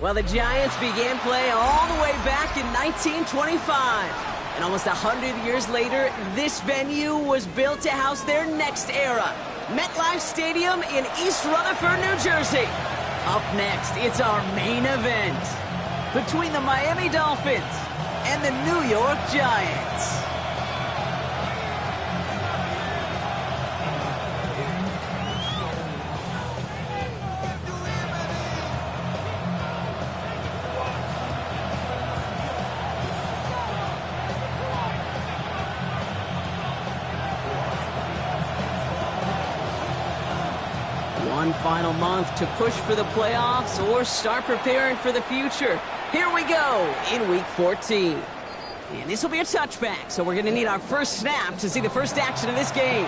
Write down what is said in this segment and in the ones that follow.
Well, the Giants began play all the way back in 1925. And almost 100 years later, this venue was built to house their next era. MetLife Stadium in East Rutherford, New Jersey. Up next, it's our main event between the Miami Dolphins and the New York Giants. One final month to push for the playoffs or start preparing for the future. Here we go in Week 14. And this will be a touchback, so we're going to need our first snap to see the first action of this game.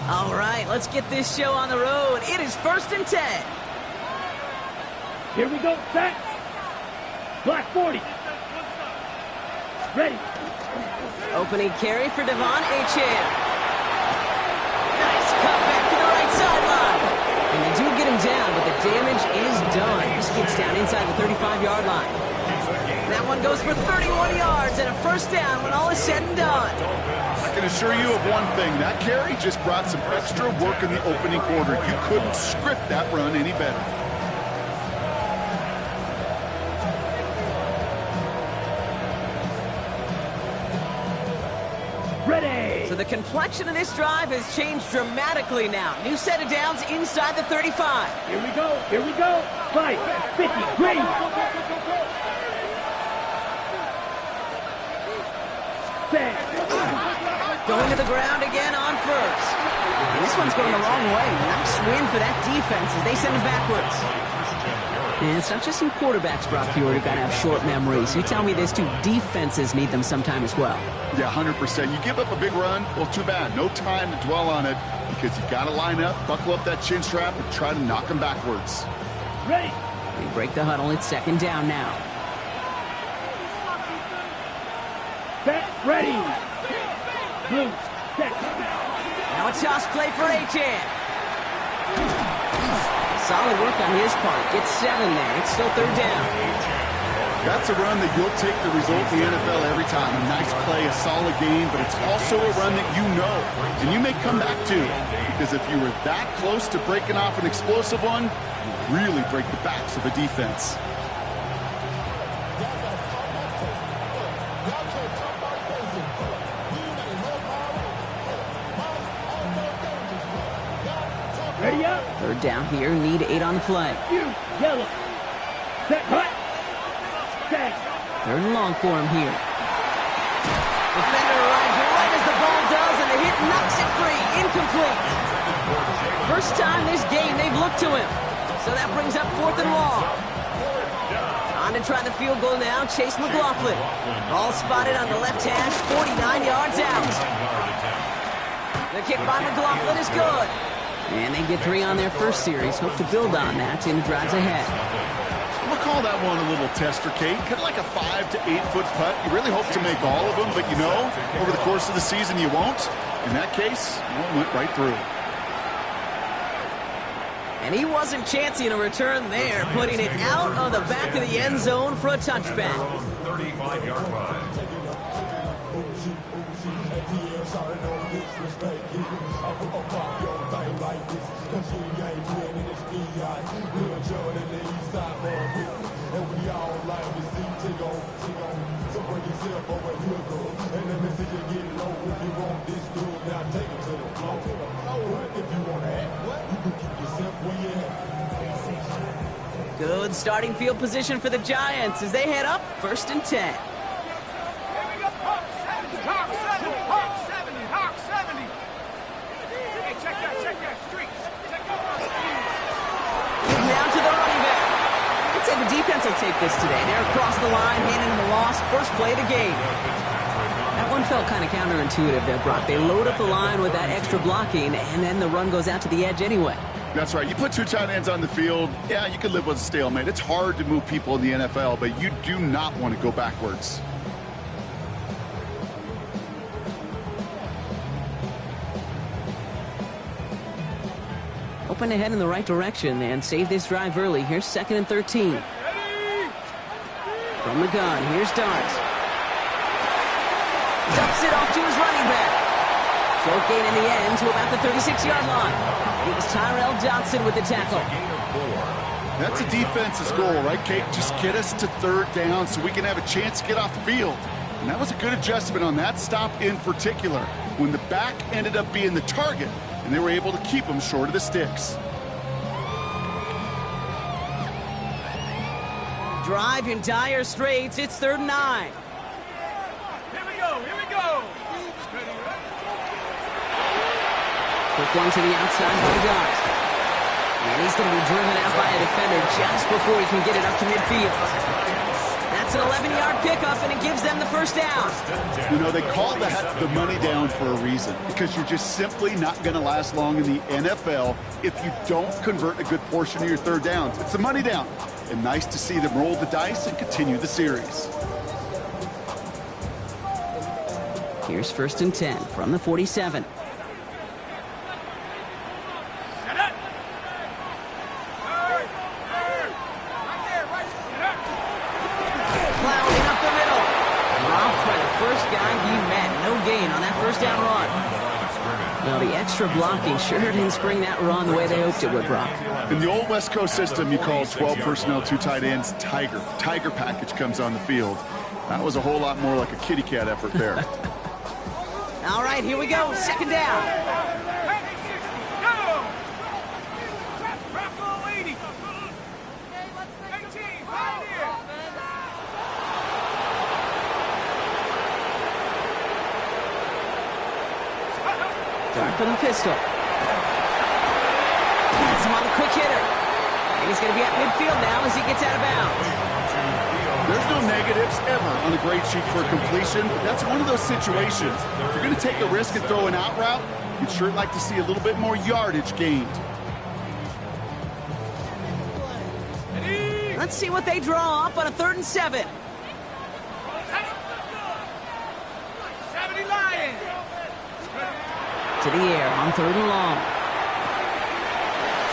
All right, let's get this show on the road. It is 1st and 10. Here we go, set. Black 40. Ready. Opening carry for Devon Achane. Nice cut back to the right sideline. And they do get him down, but the damage is done. This gets down inside the 35-yard line. That one goes for 31 yards and a first down when all is said and done. I can assure you of one thing. That carry just brought some extra work in the opening quarter. You couldn't script that run any better. Ready. So the complexion of this drive has changed dramatically now. New set of downs inside the 35. Here we go. Here we go. 5, 50, ready. Set. Going to the ground again on first. And this one's going the wrong way. Nice win for that defense as they send it backwards. And it's not just some quarterbacks, Brock Huard, who got to have short memories. You tell me this too, defenses need them sometime as well. Yeah, 100%. You give up a big run, well, too bad. No time to dwell on it because you got to line up, buckle up that chin strap, and try to knock them backwards. Ready. They break the huddle. It's 2nd down now. Set. Ready. Blue. Set. Now a toss play for Achane. Solid work on his part. Gets 7 there. It's still 3rd down. That's a run that you'll take the result in the NFL every time. A nice play, a solid game, but it's also a run that you know, and you may come back to. Because if you were that close to breaking off an explosive one, you really break the backs of a defense. Ready up. 3rd down here. Need 8 on the play. Yellow. Set. Hut. Set. 3rd and long for him here. Defender arrives right as the ball does, and the hit knocks it free. Incomplete. First time this game they've looked to him. So that brings up 4th and long. On to try the field goal now, Chase McLaughlin. All spotted on the left hash, 49 yards out. The kick by McLaughlin is good. And they get 3 on their first series. Hope to build on that in the drives ahead. We'll call that one a little tester, Kate. Kind of like a 5 to 8 foot putt. You really hope to make all of them, but you know, over the course of the season you won't. In that case, one went right through. And he wasn't chancing a return there, putting it out of the back of the end zone for a touchback. 35-yard line. Good starting field position for the Giants as they head up 1st and 10. Now to the running back. I'd say the defense will take this today. They're across the line, handing them a loss. First play of the game. That one felt kind of counterintuitive there, Brock. They load up the line with that extra blocking, and then the run goes out to the edge anyway. That's right. You put two tight ends on the field, yeah, you could live with a stalemate. It's hard to move people in the NFL, but you do not want to go backwards. Open ahead in the right direction and save this drive early. Here's 2nd and 13. From the gun, here's Darts. Dumps it off to his running back. Short gain in the end to about the 36-yard line. It was Tyrell Johnson with the tackle. That's a defense's goal, right, Kate? Just get us to 3rd down so we can have a chance to get off the field. And that was a good adjustment on that stop in particular, when the back ended up being the target, and they were able to keep him short of the sticks. Drive in dire straits. It's 3rd and 9. Here we go. Quick one to the outside by Darts. And he's going to be driven out by a defender just before he can get it up to midfield. That's an 11-yard pickup, and it gives them the first down. You know, they call that the money down for a reason, because you're just simply not going to last long in the NFL if you don't convert a good portion of your 3rd downs. It's the money down. And nice to see them roll the dice and continue the series. Here's 1st and 10 from the 47. Plowing up the middle. Dropped by the first guy he met. No gain on that 1st down run. Well, the extra blocking sure didn't spring that run the way they hoped it would, Brock. In the old West Coast system, you call 12 personnel, 2 tight ends, Tiger. Tiger package comes on the field. That was a whole lot more like a kitty cat effort there. All right, here we go. 2nd down. Dart for the pistol. That's him on the quick hitter. And he's going to be at midfield now as he gets out of bounds. There's no negatives ever on a grade sheet for a completion, but that's one of those situations. If you're going to take a risk and throw an out route, you'd sure like to see a little bit more yardage gained. Let's see what they draw up on a 3rd and 7. 70 Lions. To the air on 3rd and long.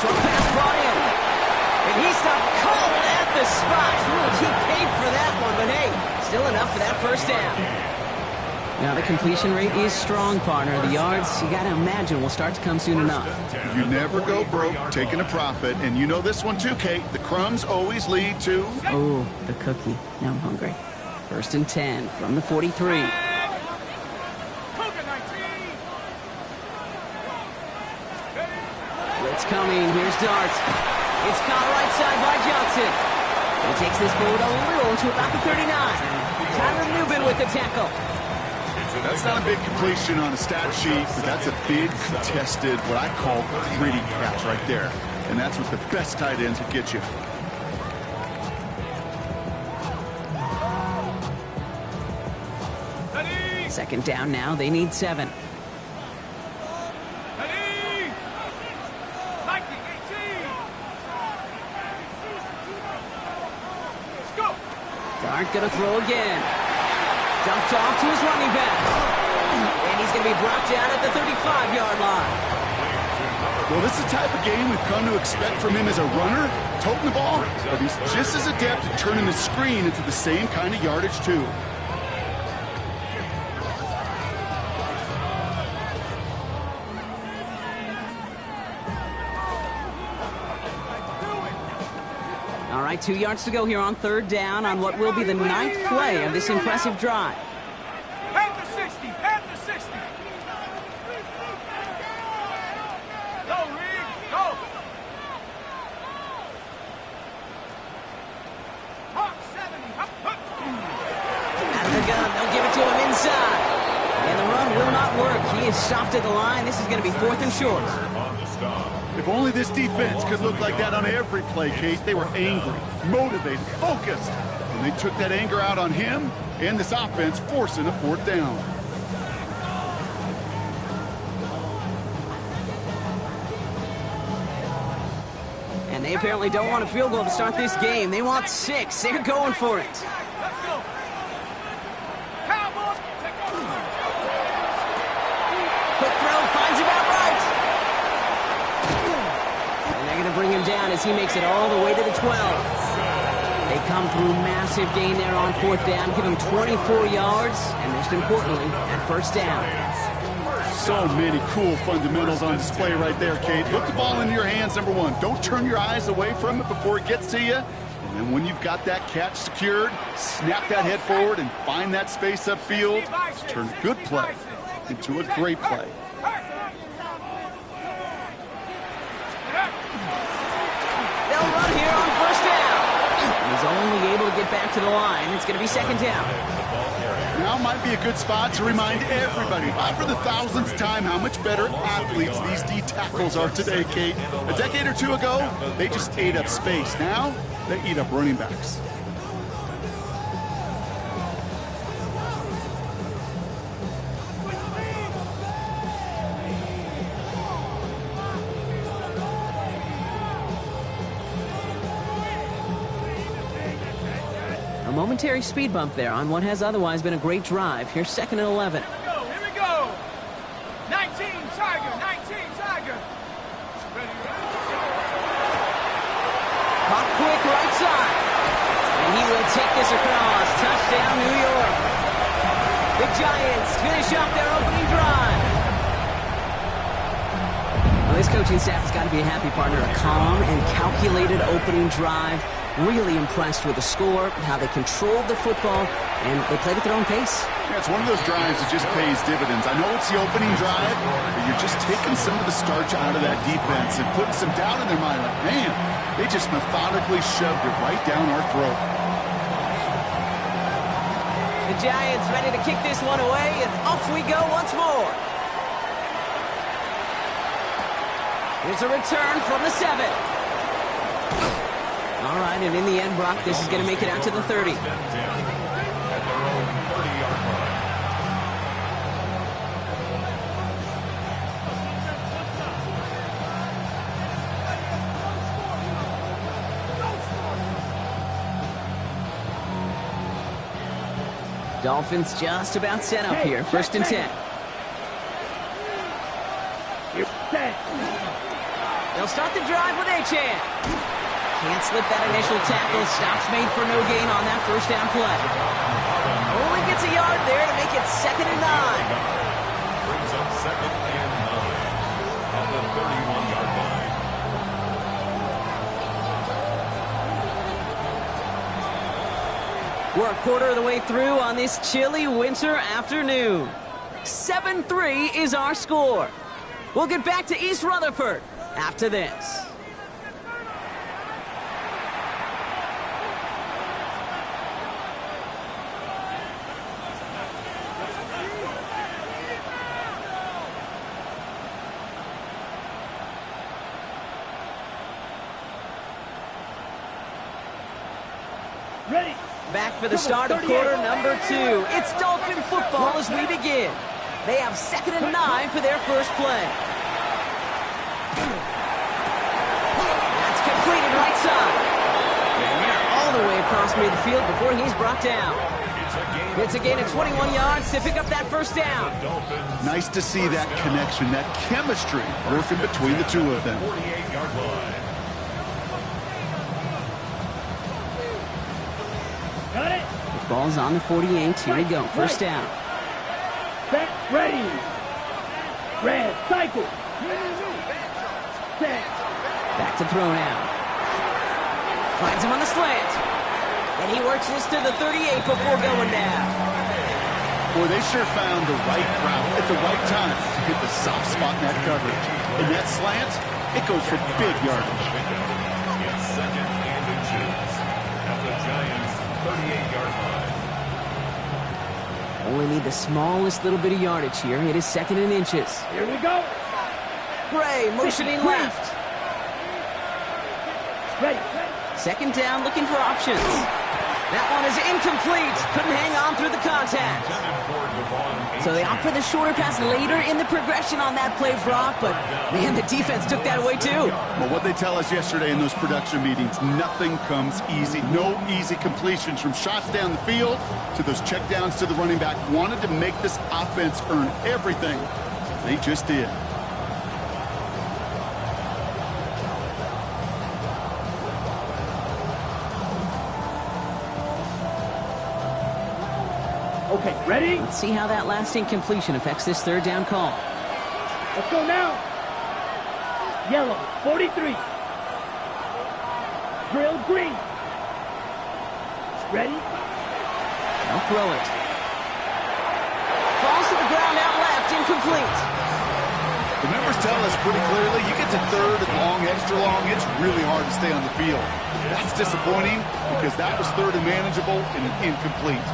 Short pass brought in. And he stopped cold at the spot. He paid for that one, but hey, still enough for that 1st down. Now the completion rate is strong, partner. The yards, you got to imagine, will start to come soon enough. You never go broke taking a profit, and you know this one too, Kate. The crumbs always lead to... Oh, the cookie. Now I'm hungry. 1st and 10 from the 43. Blitz coming. Here's Darts. It's caught right side by Johnson. He takes this forward a little to about the 39. Tyler Newman with the tackle. That's not a big completion on a stat sheet, but that's a big contested, what I call gritty catch right there. And that's what the best tight ends will get you. Second down now. They need 7. Dart gonna throw again. Dumped off to his running back. And he's going to be brought down at the 35-yard line. Well, this is the type of game we've come to expect from him as a runner, toting the ball, but he's just as adept at turning the screen into the same kind of yardage, too. All right, 2 yards to go here on 3rd down on what will be the 9th play of this impressive drive. At the 60, at the 60. Go, Reed, go. Hawk 70. Out of the gun, they'll give it to him inside. And the run will not work. He is stopped at the line. This is going to be 4th and short. If If only this defense could look like that on every play, Kate. They were angry, motivated, focused. And they took that anger out on him and this offense, forcing a 4th down. And they apparently don't want a field goal to start this game. They want 6. They're going for it. Quick throw, finds him outright. And they're going to bring him down as he makes it all the way to the 12. They come through massive gain there on 4th down, give him 24 yards, and most importantly, at 1st down. So many cool fundamentals on display right there, Kate. Put the ball into your hands, number 1. Don't turn your eyes away from it before it gets to you. And then when you've got that catch secured, snap that head forward and find that space upfield. Turn a good play into a great play. They'll run here on 1st down. He's only able to get back to the line. It's going to be 2nd down. Now might be a good spot to remind everybody, for the 1000th time, how much better athletes these D tackles are today, Kate. A decade or 2 ago, they just ate up space. Now, they eat up running backs. A momentary speed bump there on what has otherwise been a great drive. Here's 2nd and 11. Here we go. 19 Tiger, 19 Tiger. Pop quick right side. And he will take this across. Touchdown, New York. The Giants finish up their opening drive. Well, this coaching staff has got to be a happy partner. A calm and calculated opening drive. Really impressed with the score, how they controlled the football, and they played at their own pace. Yeah, it's one of those drives that just pays dividends. I know it's the opening drive, but you're just taking some of the starch out of that defense and putting some doubt in their mind. Like, man, they just methodically shoved it right down our throat. The Giants ready to kick this one away, and off we go once more. Here's a return from the 7. All right, and in the end, Brock, this is going to make it out to the 30. Dolphins just about set up here. 1st and 10. They'll start the drive with Achane. Can't slip that initial tackle. Stops made for no gain on that 1st down play. Only gets a yard there to make it 2nd and 9. Brings up 2nd and 9 at the 31-yard line. We're a quarter of the way through on this chilly winter afternoon. 7-3 is our score. We'll get back to East Rutherford after this. Ready. Back for the start of quarter number 2. It's Dolphin football as we begin. They have 2nd and 9 for their first play. That's completed right side. And they're all the way across midfield before he's brought down. It's a gain of 21 yards to pick up that 1st down. Nice to see that connection, that chemistry working between the 2 of them. 48-yard line. Got it. The ball's on the 48. Here we go. 1st down. Back ready. Red cycle. Set. Back to throw now. Finds him on the slant. And he works this to the 38 before going down. Boy, they sure found the right route at the right time to hit the soft spot in that coverage. And that slant, it goes for big yardage. It's 2nd and inches at the Giants' 38-yard line. Only need the smallest little bit of yardage here. It is 2nd and inches. Here we go. Gray motioning left. Ready. Second down, looking for options. That one is incomplete. Couldn't hang on through the contact. So they opt for the shorter pass later in the progression on that play, Brock, but man, the defense took that away too. Well, what they tell us yesterday in those production meetings, nothing comes easy. No easy completions, from shots down the field to those checkdowns to the running back. Wanted to make this offense earn everything. They just did. Okay, ready? Let's see how that last incompletion affects this third down call. Let's go now. Yellow, 43. Drill green. Ready? I'll throw it. Falls to the ground out left, incomplete. The numbers tell us pretty clearly, you get to third and long, extra long, it's really hard to stay on the field. That's disappointing because that was third and manageable and an incomplete.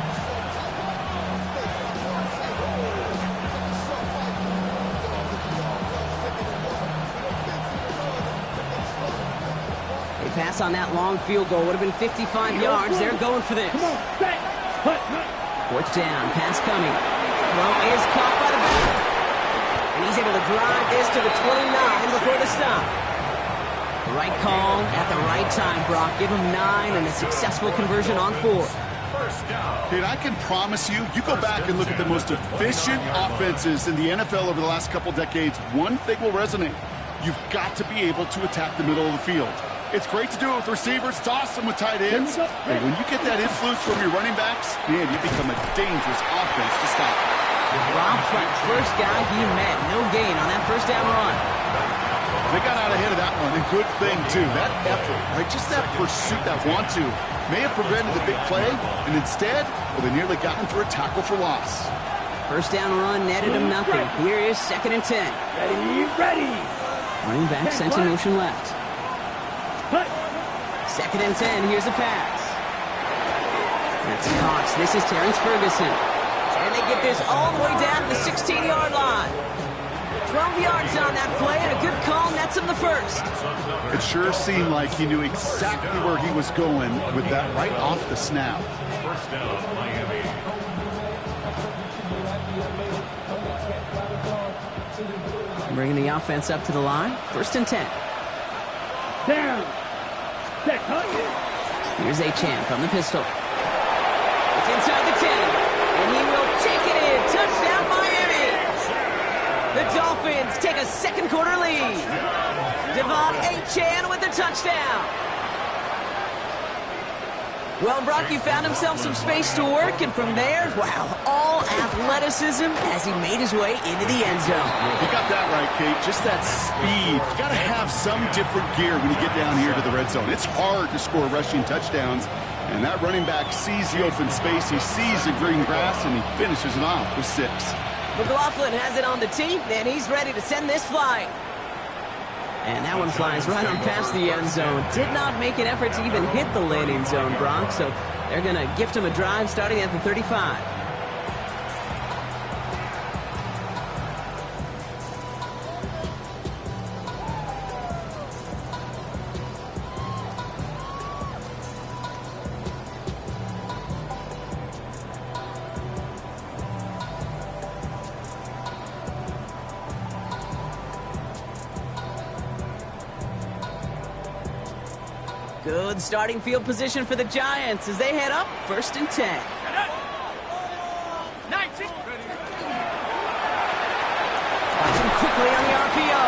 Pass on that long field goal would have been 55 yards. They're going for this. Come on, set. Hut. Fourth down, pass coming. Throw is caught by the back. And he's able to drive this to the 29 before the stop. The right call at the right time, Brock. Give him 9 and a successful conversion on 4. Kate, I can promise you, you go back and look at the most efficient offenses in the NFL over the last couple decades, one thing will resonate. You've got to be able to attack the middle of the field. It's great to do it with receivers, toss them with tight ends, but when you get that influence from your running backs, man, you become a dangerous offense to stop. Rob Flint, first guy he met, no gain on that first down run. They got out ahead of that one, and good thing, too. That effort, right, just that pursuit, that want-to, may have prevented the big play, and instead, well, they nearly got him for a tackle for loss. First down run netted him nothing. Here is 2nd and 10. Ready. Running back sent in motion left. Hut. 2nd and 10, here's a pass. That's Cox, this is Terrence Ferguson. And they get this all the way down to the 16-yard line. 12 yards on that play, and a good call nets him the first. It sure seemed like he knew exactly where he was going with that right off the snap. First down, Miami. Bringing the offense up to the line. 1st and 10. Down. Set. Hut. Here's Achane from the pistol. It's inside the 10. And he will take it in. Touchdown, Miami. The Dolphins take a second quarter lead. Devon Achane with the touchdown. Well, Brock, he found himself some space to work, and from there, wow, all athleticism as he made his way into the end zone. You got that right, Kate. Just that speed. You got to have some different gear when you get down here to the red zone. It's hard to score rushing touchdowns, and that running back sees the open space, he sees the green grass, and he finishes it off with 6. McLaughlin has it on the tee, and he's ready to send this flying. And that one flies right on past the end zone. Did not make an effort to even hit the landing zone, Bronx. So they're going to gift him a drive starting at the 35. Good starting field position for the Giants as they head up 1st and 10. 19. Watching quickly on the RPO.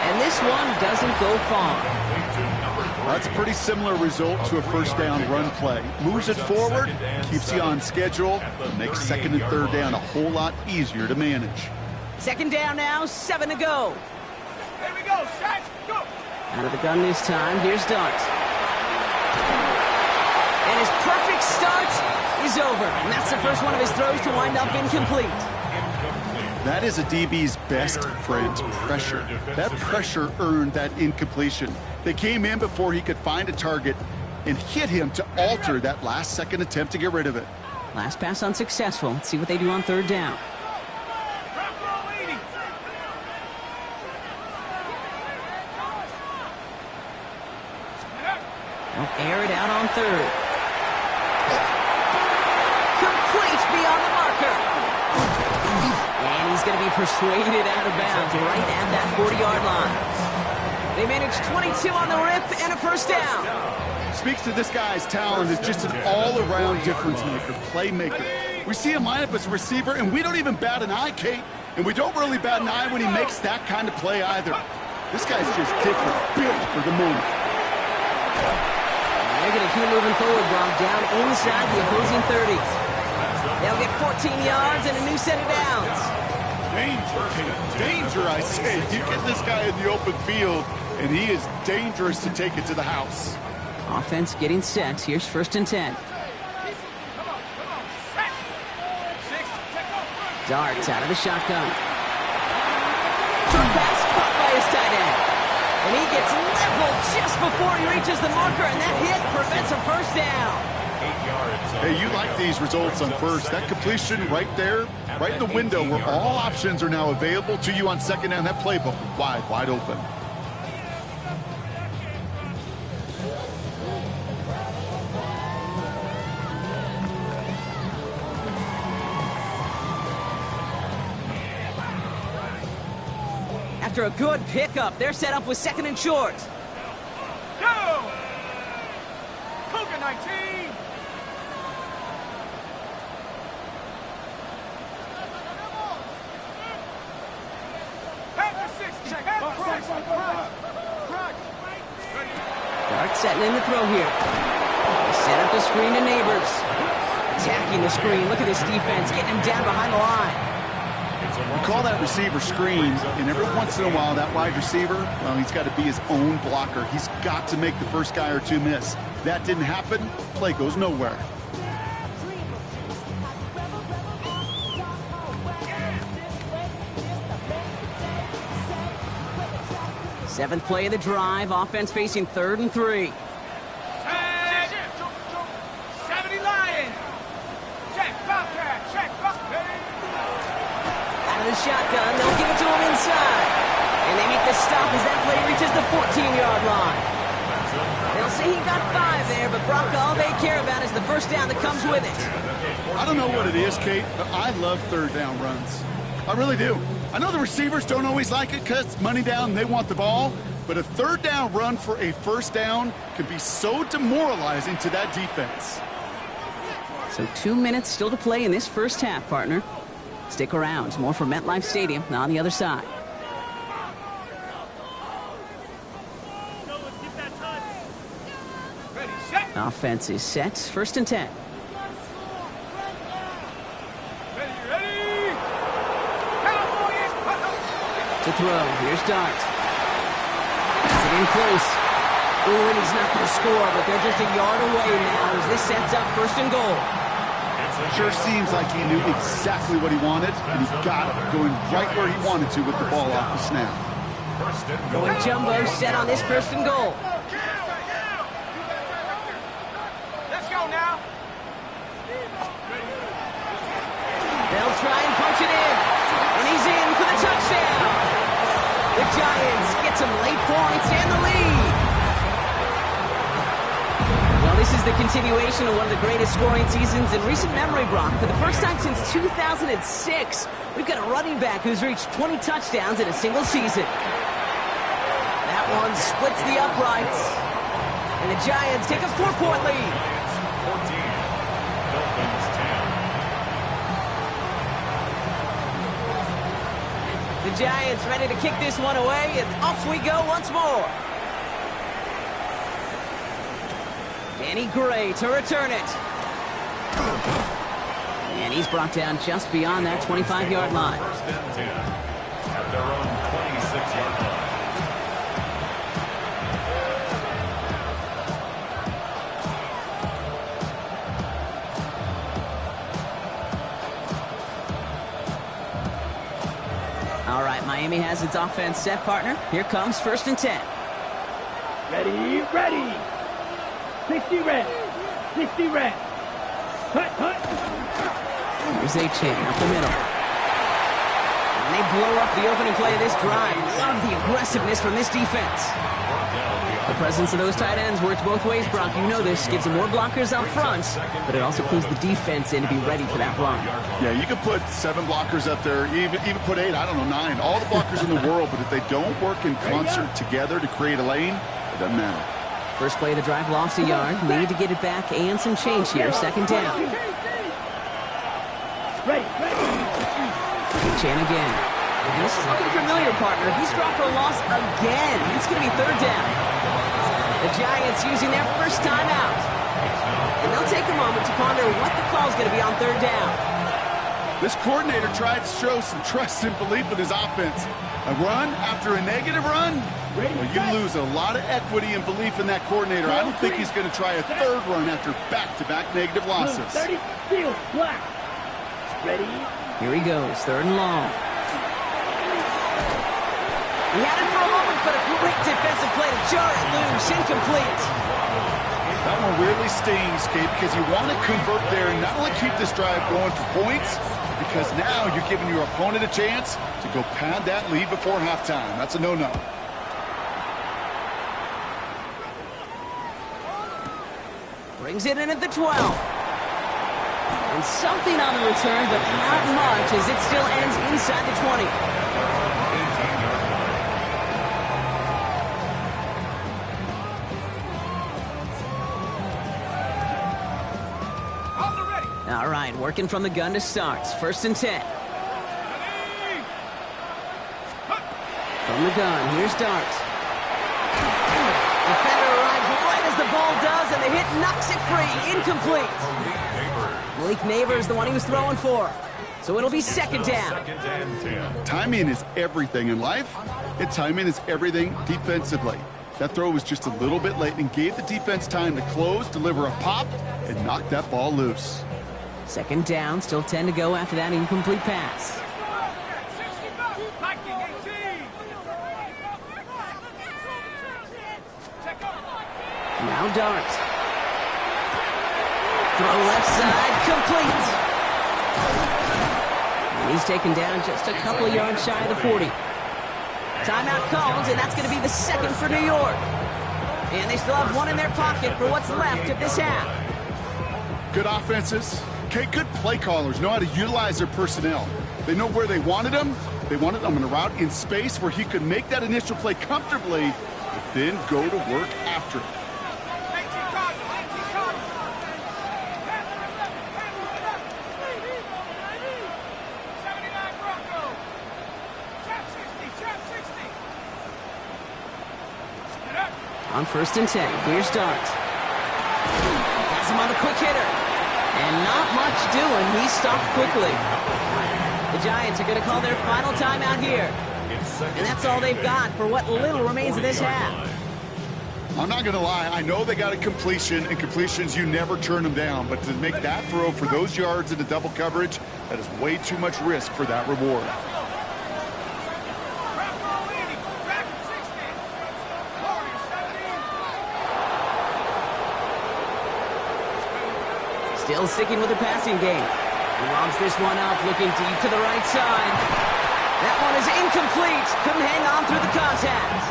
And this one doesn't go far. That's a pretty similar result to a first down run play. Moves it forward, keeps you on schedule, and makes 2nd and 3rd down a whole lot easier to manage. 2nd down now, 7 to go. Here we go. Set. Go. Out of the gun this time, here's Dart. And his perfect start is over. And that's the first one of his throws to wind up incomplete. That is a DB's best friend, pressure. That pressure earned that incompletion. They came in before he could find a target and hit him to alter that last-second attempt to get rid of it. Last pass unsuccessful. Let's see what they do on 3rd down. They'll air it out on third. Complete beyond the marker. And he's going to be persuaded out of bounds right at that 40-yard line. They managed 22 on the rip and a first down. Speaks to this guy's talent as just an all-around difference maker, playmaker. We see him line up as a receiver, and we don't even bat an eye, Kate. And we don't really bat an eye when he makes that kind of play either. This guy's just different, built for the moment. They're going to keep moving forward, Brock, down inside the opposing 30. They'll get 14 yards and a new set of downs. Danger, Kate. Danger, I say. You get this guy in the open field, and he is dangerous to take it to the house. Offense getting set. Here's 1st and 10. Darts out of the shotgun. Short pass caught by his tight end. And he gets leveled just before he reaches the marker, and that hit prevents a first down. 8 yards. Hey, you like these results on first. That completion right there, right in the window where all options are now available to you on second down. That playbook wide open. After a good pickup, they're set up with 2nd and short. Go! Cougar 19! Dart setting in the throw here. Set up the screen to Neighbors. Attacking the screen. Look at this defense, getting him down behind the line. We call that receiver screen, and every once in a while, that wide receiver, well, he's got to be his own blocker. He's got to make the first guy or two miss. That didn't happen, play goes nowhere. Seventh play of the drive. Offense facing 3rd and 3. 70 Lions! Check, Bobcat, check, Bobcat! Out of the shotgun, they'll give it to him inside. And they make the stop as that play reaches the 14-yard line. They'll say he got 5 there, but Brock, all they care about is the first down that comes with it. I don't know what it is, Kate, but I love 3rd down runs. I really do. I know the receivers don't always like it because it's money down, they want the ball, but a 3rd down run for a first down can be so demoralizing to that defense. So 2 minutes still to play in this first half, partner. Stick around. More from MetLife Stadium on the other side. Ready, set! Offense is set. 1st and 10. Ready! Cowboys! To throw. Here's Dart. Is it in close? Ooh, and he's not going to score, but they're just a yard away now as this sets up 1st and goal. Sure seems like he knew exactly what he wanted, and he got it going right where he wanted to with the ball off the snap. Going jumbo set on this 1st and goal. Let's go now! They'll try and punch it in. And he's in for the touchdown. The Giants get some late points and the lead. Well, this is the continuation of one of the greatest scoring seasons in recent memory, Brock. For the first time since 2006, we've got a running back who's reached 20 touchdowns in a single season. That one splits the uprights. And the Giants take a 4-point lead. 14. Dolphins 10. The Giants ready to kick this one away, and off we go once more. Danny Gray to return it. And he's brought down just beyond that 25-yard line. 1st and 10 at their own 26-yard line. All right, Miami has its offense set, partner. Here comes 1st and 10. Ready, ready. 60 red. 60 red. Hut, hut. Here's A-Chain up the middle. And they blow up the opening play of this drive. Love the aggressiveness from this defense. The presence of those tight ends works both ways, Brock. You know this. Gives them more blockers up front, but it also clues the defense in to be ready for that run. Yeah, you could put 7 blockers up there, even put 8, I don't know, 9. All the blockers in the world, but if they don't work in concert together to create a lane, it doesn't matter. First play of the drive lost a yard. Need to get it back and some change here. Second down. Chan again. And this is looking familiar, partner. He's dropped for a loss again. It's going to be third down. The Giants using their first timeout. And they'll take a moment to ponder what the call is going to be on third down. This coordinator tried to show some trust and belief in his offense. A run after a negative run? Well, you lose a lot of equity and belief in that coordinator. I don't think he's going to try a third run after back-to-back negative losses. 30, field, black. Ready? Here he goes, third and long. He had it for a moment, but a great defensive play to jar it loose, incomplete. That one really stings, Kate, because you want to convert there and not only keep this drive going for points, because now you're giving your opponent a chance to go pad that lead before halftime. That's a no-no. Brings it in at the 12. And something on the return, but not much, as it still ends inside the 20. All right, working from the gun to start. First and 10. From the gun, here's Dart. Defender arrives right as the ball does, and the hit knocks it free. Incomplete. Malik Neighbors, the one he was throwing for. So it'll be second down. Timing is everything in life, and timing is everything defensively. That throw was just a little bit late and gave the defense time to close, deliver a pop, and knock that ball loose. Second down, still 10 to go after that incomplete pass. Now Dart. Throw left side, complete. And he's taken down just a couple of yards shy of the 40. Timeout called, and that's going to be the second for New York. And they still have one in their pocket for what's left of this half. Good offenses. Okay, good play callers know how to utilize their personnel. They know where they wanted him. They wanted him in a route in space where he could make that initial play comfortably, but then go to work after it. On first and 10, here's Dart. Has him on the quick hitter. And not much doing. He stopped quickly. The Giants are going to call their final timeout here. And that's all they've got for what little remains of this half. I'm not going to lie. I know they got a completion, and completions, you never turn them down. But to make that throw for those yards into double coverage, that is way too much risk for that reward. Still sticking with the passing game. He lobs this one up, looking deep to the right side. That one is incomplete. Couldn't hang on through the contact.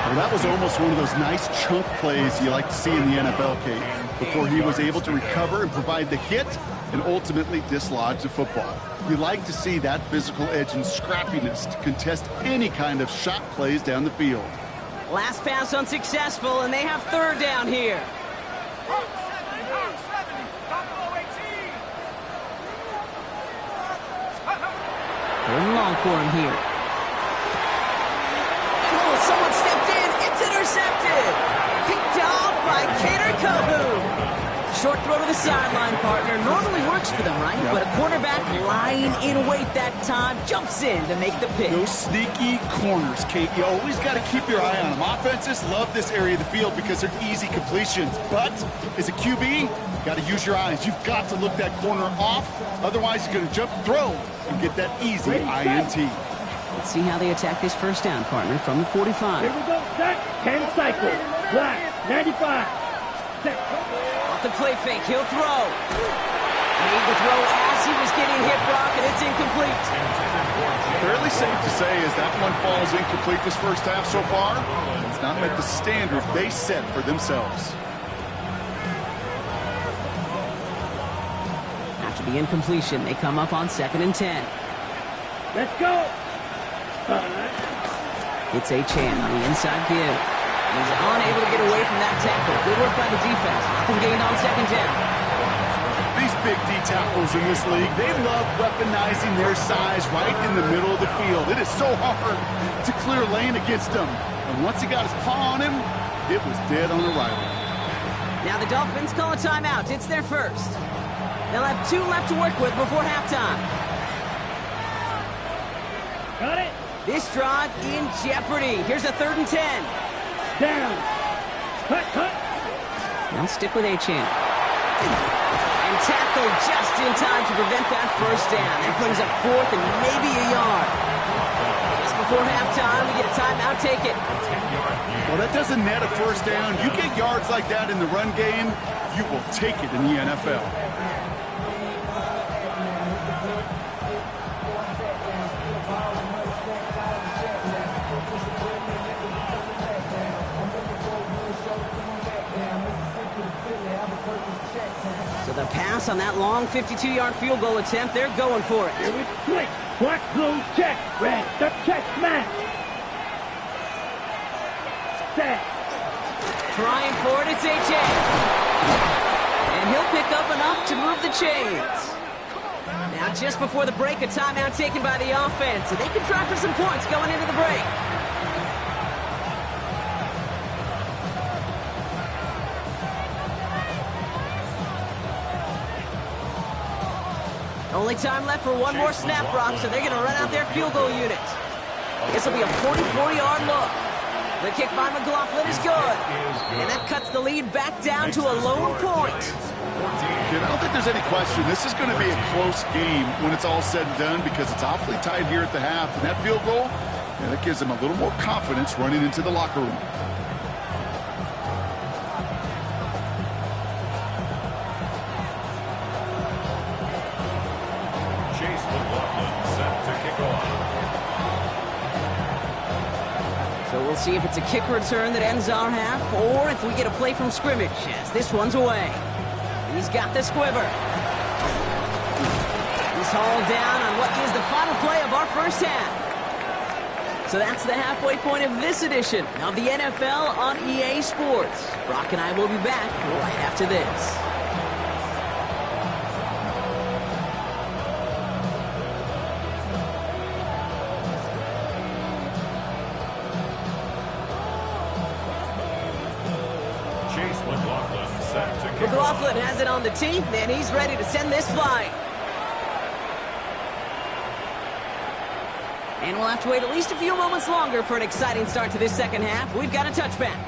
Well, that was almost one of those nice chunk plays you like to see in the NFL, Kate, before he was able to recover and provide the hit and ultimately dislodge the football. You like to see that physical edge and scrappiness to contest any kind of shot plays down the field. Last pass unsuccessful, and they have third down here. Third and long for him here. Oh, someone stepped in. It's intercepted. Picked off by Gator. Short throw to the sideline, partner. Normally works for them, right? Yep. But a quarterback lying in wait that time jumps in to make the pick. Those sneaky corners, Kate. You always got to keep your eye on them. Offenses love this area of the field because they're easy completions. But as a QB, you got to use your eyes. You've got to look that corner off. Otherwise, you're going to jump, throw, and get that easy INT. Let's see how they attack this first down, partner, from the 45. Here we go, set, 10 cycles. Black, 95. Set. Off the play fake, he'll throw. Made the throw as he was getting hit, Brock, and it's incomplete. Fairly Pretty safe to say as that one falls incomplete this first half so far. It's not met the standard they set for themselves. After the incompletion, they come up on 2nd and 10. Let's go. It's Achane on the inside give. He's unable to get away from that tackle. Good work by the defense. Nothing gained on 2nd down. These big D tackles in this league, they love weaponizing their size right in the middle of the field. It is so hard to clear lane against them. And once he got his paw on him, it was dead on arrival. Now the Dolphins call a timeout. It's their first. They'll have 2 left to work with before halftime. Got it. This drive in jeopardy. Here's a 3rd and 10. Down. Cut. They'll stick with Achane. And tackle just in time to prevent that first down. That brings up 4th and maybe a yard. Just before halftime, we get a timeout. Take it. Well, that doesn't net a first down. You get yards like that in the run game, you will take it in the NFL. So the pass on that long 52-yard field goal attempt, they're going for it. Here we switch. Black, blue, check. Red, duck, check, smash. Set. Trying for it, it's Achane. And he'll pick up enough to move the chains. Now just before the break, a timeout taken by the offense. So they can try for some points going into the break. Only time left for one more snap, Brock, so they're going to run out their field goal unit. This will be a 44-yard look. The kick by McLaughlin is good. And that cuts the lead back down to a lone point. I don't think there's any question. This is going to be a close game when it's all said and done because it's awfully tight here at the half. And that field goal, that gives them a little more confidence running into the locker room. So we'll see if it's a kick return that ends our half, or if we get a play from scrimmage, as this one's away. He's got the squiver. He's hauled down on what is the final play of our first half. So that's the halfway point of this edition of the NFL on EA Sports. Brock and I will be back right after this. McLaughlin has it on the tee, and he's ready to send this flying. And we'll have to wait at least a few moments longer for an exciting start to this second half. We've got a touchback.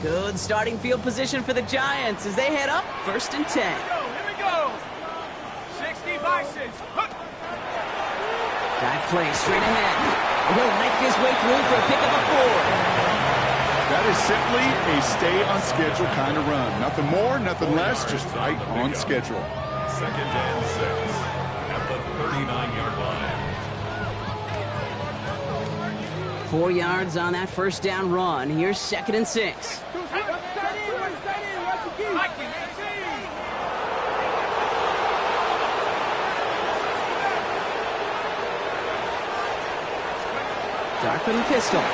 Good starting field position for the Giants as they head up 1st and 10. Here we go. 60 by 6. Dive play straight ahead. And he'll make his way through for a pickup of 4. That is simply a stay on schedule kind of run. Nothing more, nothing less, just right on schedule. 2nd and 6 at the 39-yard line. 4 yards on that first down run. Here's 2nd and 6. Dart from the pistol. He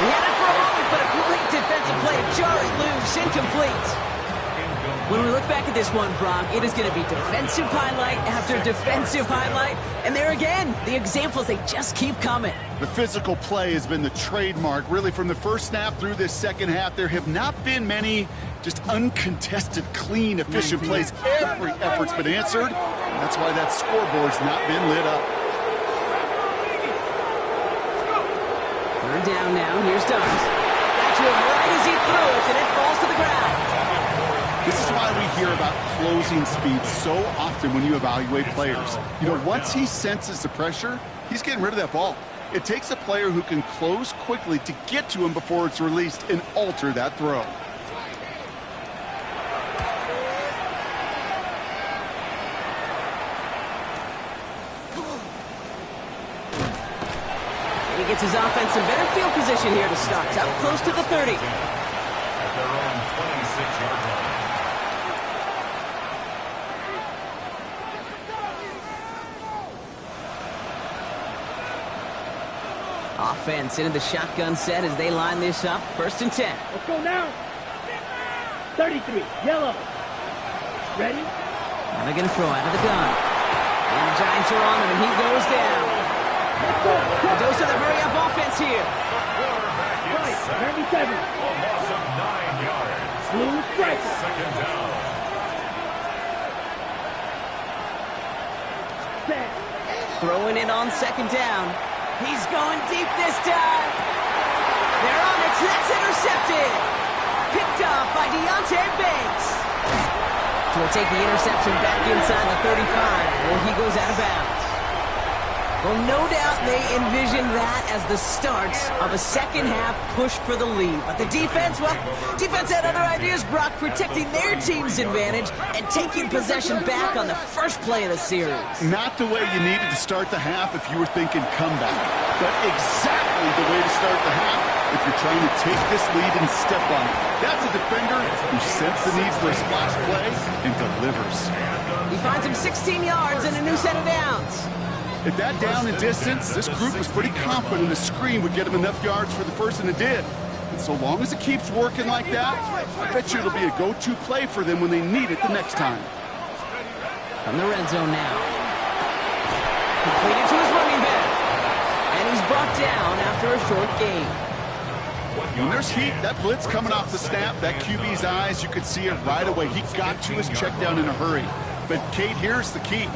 had it for a moment, but a great defensive play to jar it loose, incomplete. When we look back at this one, Brock, it is going to be defensive highlight after defensive highlight. And there again, the examples, they just keep coming. The physical play has been the trademark, really, from the first snap through this second half. There have not been many just uncontested, clean, efficient plays. Every effort's been answered. That's why that scoreboard's not been lit up. 3rd down now. Here's Dart. Got to him right as he threw it, and it falls to the ground. This is why we hear about closing speed so often when you evaluate players. You know, once he senses the pressure, he's getting rid of that ball. It takes a player who can close quickly to get to him before it's released and alter that throw. He gets his offense in better field position here to start. Up close to the 30. At their own 26-yard line. Offense into the shotgun set as they line this up. 1st and 10. Let's go now. 33, yellow. Ready? Now they're going to throw out of the gun. And the Giants are on him, and he goes down. The dose of the hurry-up offense here. Right, 97. A loss of 9 yards. Blue strike. Second down. Set. Throwing it on 2nd down. He's going deep this time. They're on it. That's intercepted. Picked up by Deontay Banks. So we'll take the interception back inside the 35 where he goes out of bounds. Well, no doubt they envisioned that as the start of a second-half push for the lead. But the defense, well, defense had other ideas, Brock, protecting their team's advantage and taking possession back on the first play of the series. Not the way you needed to start the half if you were thinking comeback, but exactly the way to start the half if you're trying to take this lead and step on it. That's a defender who senses the need for a splash play and delivers. He finds him 16 yards and a new set of downs. At that down and distance, this group was pretty confident a screen would get him enough yards for the first, and it did. And so long as it keeps working like that, I bet you it'll be a go-to play for them when they need it the next time. From the red zone now. Completed to his running back. And he's brought down after a short gain. When there's heat, that blitz coming off the snap, that QB's eyes, you could see it right away. He got to his check down in a hurry. But, Kate, here's the key.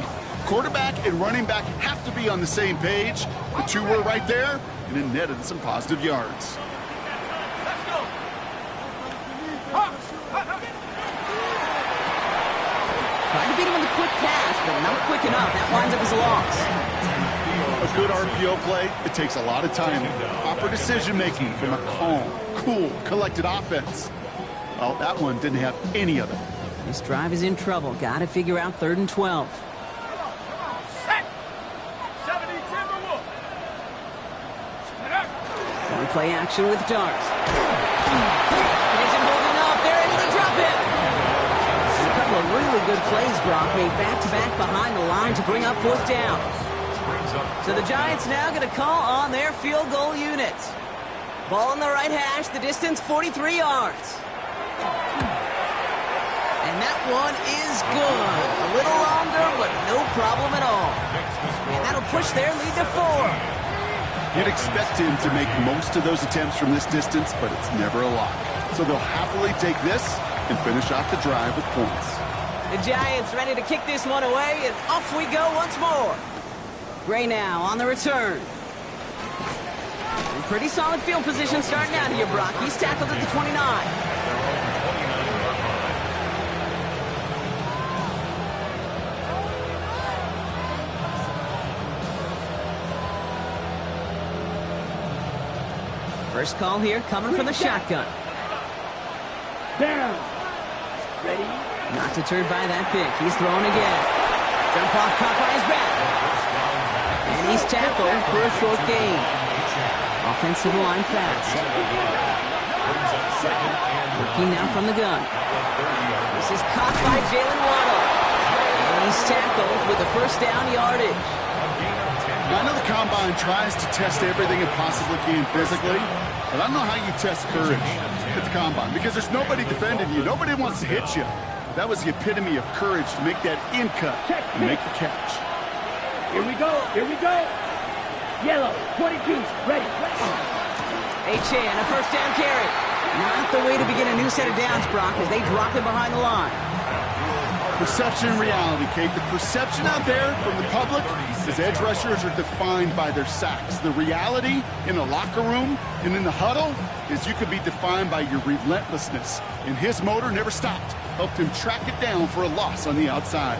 Quarterback and running back have to be on the same page. The two were right there, and it netted some positive yards. Tried to beat him with a quick pass, but not quick enough. That winds up as a loss. A good RPO play, it takes a lot of time. Proper decision-making from a calm, cool, collected offense. Well, that one didn't have any of it. This drive is in trouble. Got to figure out 3rd and 12. Play action with Darts. He isn't holding up. They're able to drop it. And a couple of really good plays, Brock, made back-to-back behind the line to bring up 4th down. So the Giants now going to call on their field goal unit. Ball on the right hash, the distance 43 yards. And that one is good. A little longer, but no problem at all. And that'll push their lead to 4. You'd expect him to make most of those attempts from this distance, but it's never a lock. So they'll happily take this and finish off the drive with points. The Giants ready to kick this one away, and off we go once more. Gray now on the return. In pretty solid field position starting out here, Brock. He's tackled at the 29. First call here coming from the shotgun. Down. Ready? Not deterred by that pick. He's throwing again. Jump off, caught by his back. And he's tackled for a short gain. Offensive line fast. Working now from the gun. This is caught by Jalen Waddle. And he's tackled with the 1st down yardage. Now, I know the Combine tries to test everything it possibly can physically, but I don't know how you test courage at the Combine because there's nobody defending you. Nobody wants to hit you. That was the epitome of courage to make that in cut and make the catch. Here we go. Here we go. Yellow, 22, ready. H.A. and a 1st down carry. Not the way to begin a new set of downs, Brock, as they drop it behind the line. Perception and reality, Kate. The perception out there from the public is edge rushers are defined by their sacks. The reality in the locker room and in the huddle is you could be defined by your relentlessness. And his motor never stopped. Helped him track it down for a loss on the outside.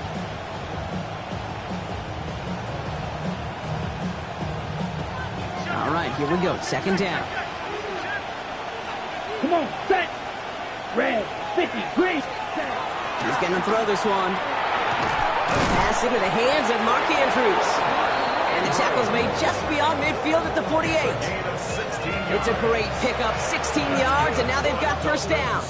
All right, here we go. Second down. Come on, set. Red, 50, green, set. He's going to throw this one. Pass into the hands of Mark Andrews. And the tackle's made just beyond midfield at the 48. It's a great pickup, 16 yards, and now they've got first down.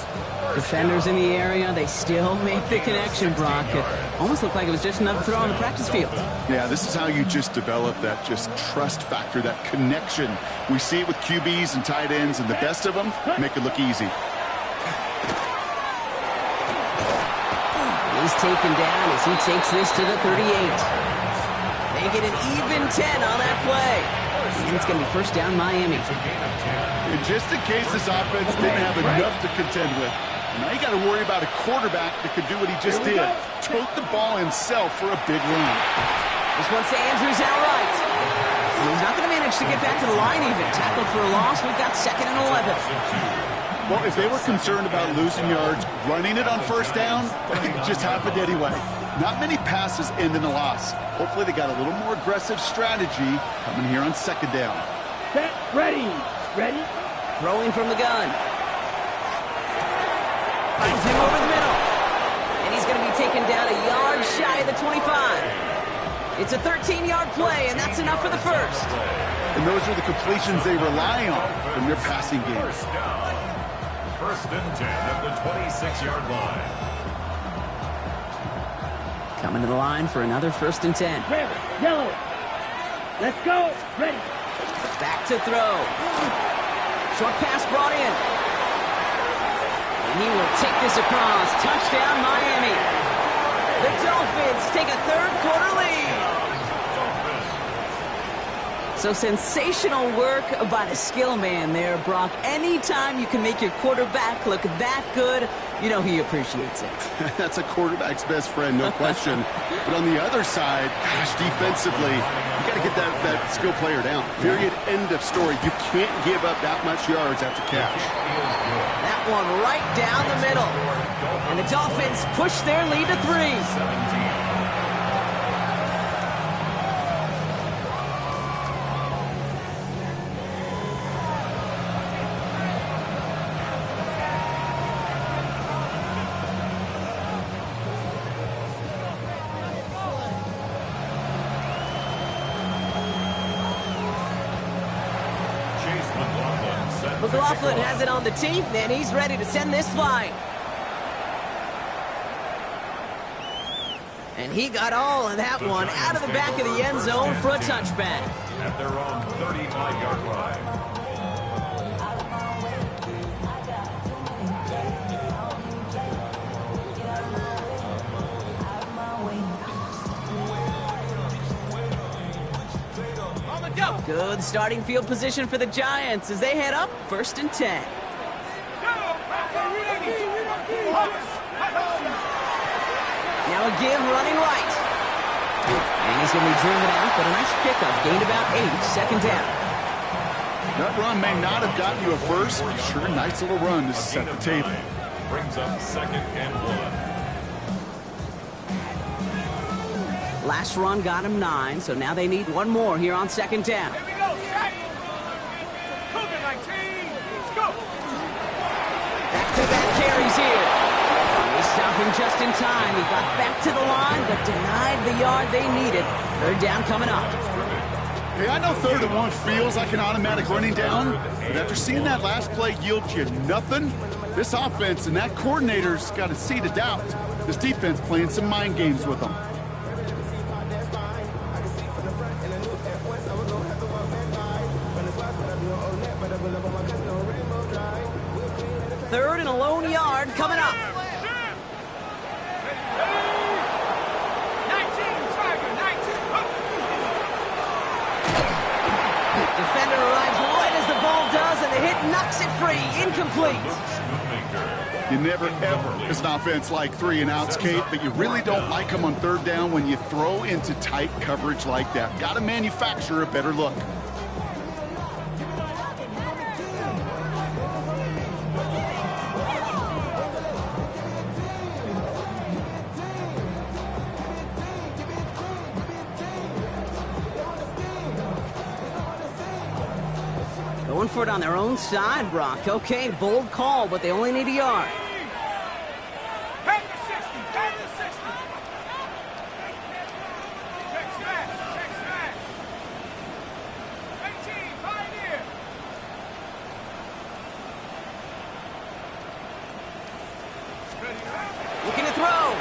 Defenders in the area, they still make the connection, Brock. It almost looked like it was just another throw on the practice field. Yeah, this is how you just develop that just trust factor, that connection. We see it with QBs and tight ends, and the best of them make it look easy. He's taken down as he takes this to the 38. They get an even 10 on that play. And it's going to be first down Miami. And just in case this offense didn't have enough to contend with, now you got to worry about a quarterback that could do what he just did. Tote the ball himself for a big run. This one's to Andrews outright. He's not going to manage to get back to the line even. Tackled for a loss. We've got 2nd and 11. Well, if they were concerned about losing yards, running it on first down, it just happened anyway. Not many passes end in a loss. Hopefully they got a little more aggressive strategy coming here on second down. Set, ready. Ready? Throwing from the gun. Finds him over the middle. And he's going to be taken down a yard shy of the 25. It's a 13-yard play, and that's enough for the first. And those are the completions they rely on from their passing game. First and 10 at the 26-yard line. Coming to the line for another first and 10. Red, yellow. Let's go. Ready. Back to throw. Short pass brought in. And he will take this across. Touchdown, Miami. The Dolphins take a third-quarter lead. So sensational work by the skill man there, Brock. Anytime you can make your quarterback look that good, you know he appreciates it. That's a quarterback's best friend, no question. But on the other side, gosh, defensively, you got to get that skill player down. Period. End of story. You can't give up that much yards after catch. That one right down the middle. And the Dolphins push their lead to 3. McLaughlin has it on the tee, and he's ready to send this flying. And he got all of that one out of the back of the end zone for a touchback. At their own 35-yard line. Good starting field position for the Giants as they head up first and 10. Now a give running right. And he's going to be driven out, but a nice pickup. Gained about 8, second down. That run may not have gotten you a first, but sure, nice little run to set the table. Brings up 2nd and 1. Last run got him 9, so now they need one more here on second down. Here we go, set. Cougar 19. Let's go. Back-to-back carries here. They stopped him just in time. He got back to the line, but denied the yard they needed. Third down coming up. Hey, I know 3rd and 1 feels like an automatic running down, but after seeing that last play yield you nothing, this offense and that coordinator's got a seed of doubt. This defense playing some mind games with them. Third and a lone yard coming up. 19, Tiger, 19. Defender arrives right as the ball does, and the hit knocks it free. Incomplete. You never, ever, as an offense, like 3-and-outs, Kate, but you really don't like them on third down when you throw into tight coverage like that. Got to manufacture a better look. Going for it on their own side, Brock. Okay, bold call, but they only need a yard. Back to 60, back to 60. Check smash, check smash. 18, Pioneer. Looking to throw.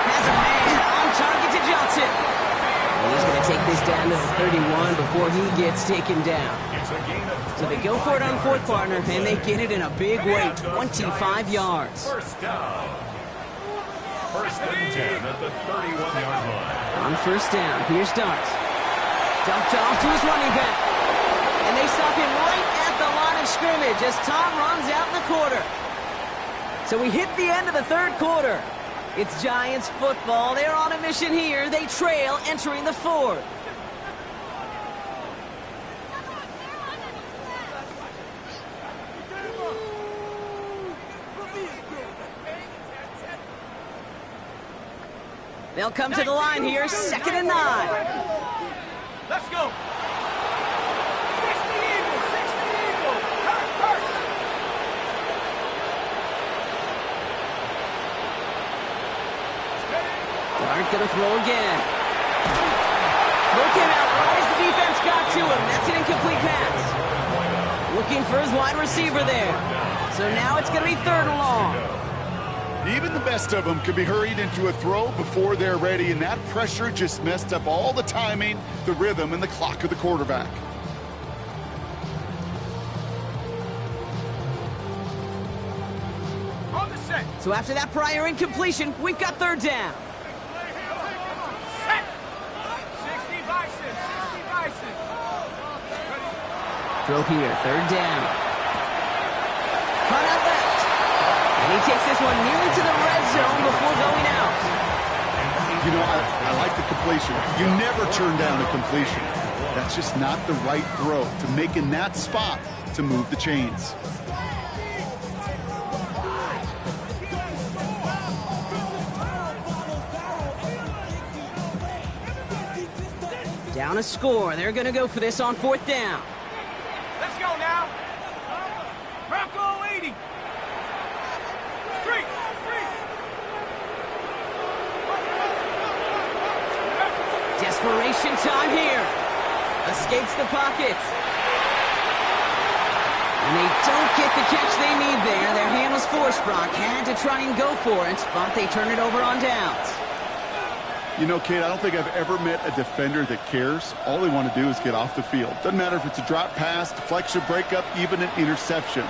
Has a man on target to Johnson. And he's going to take this down to the 31 before he gets taken down. So they go for it on fourth, partner, and they get it in a big way, 25 yards. First down. First and 10 at the 31-yard line. On first down, here's Starks. Dumped off to his running back. And they stop him right at the line of scrimmage as Tom runs out in the quarter. So we hit the end of the third quarter. It's Giants football. They're on a mission here. They trail entering the fourth. They'll come to the line here, 2nd and 9. Let's go. 60 Eagles, 60 Eagles. Hurt. Dart gonna throw again. Throw came out right as the defense got to him. That's an incomplete pass. Looking for his wide receiver there. So now it's gonna be 3rd and long. Even the best of them could be hurried into a throw before they're ready, and that pressure just messed up all the timing, the rhythm, and the clock of the quarterback. On the set. So after that prior incompletion, we've got 3rd down. Set. 60 Bison, 60 Bison. Throw here, 3rd down. Cut out left. And he takes this one nearly to the red zone before going out. You know, I like the completion. You never turn down a completion. That's just not the right throw to make in that spot to move the chains. Down a score. They're going to go for this on 4th down. Let's go now. Bronco 80. Three. Desperation time here. Escapes the pocket. And they don't get the catch they need there. Their hand was forced, Brock. Had to try and go for it, but they turn it over on downs. You know, Kate, I don't think I've ever met a defender that cares. All they want to do is get off the field. Doesn't matter if it's a drop pass, deflection, breakup, even an interception.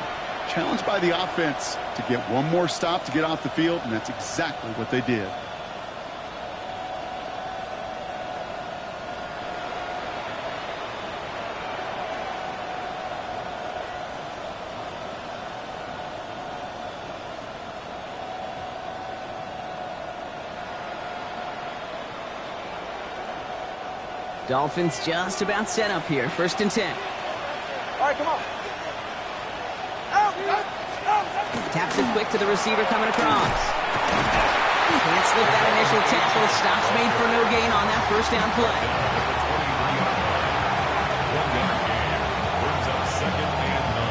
Challenged by the offense to get one more stop to get off the field, and that's exactly what they did. Dolphins just about set up here. 1st and 10. All right, come on. Out. Taps it quick to the receiver coming across. Can't slip that initial tackle. Stops made for no gain on that 1st down play. Brings up 2nd and 9.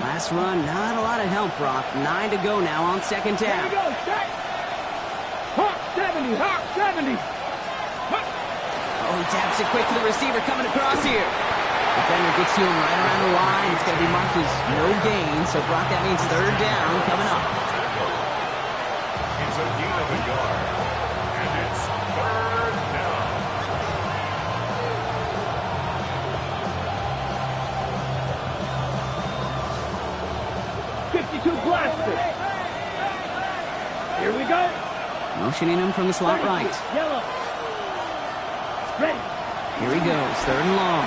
Last run, not a lot of help, Brock. 9 to go now on 2nd There down. you go, set. Hawk 70, Hawk 70. Oh, he taps it quick to the receiver coming across here. Defender gets to him right around the line. It's going to be marked as no gain. So, Brock, that means 3rd down coming up. It's a gain of a yard. And it's 3rd down. 52 blaster. Here we go. Motioning him from the slot right. Yellow. Ready. Here he goes, 3rd and long.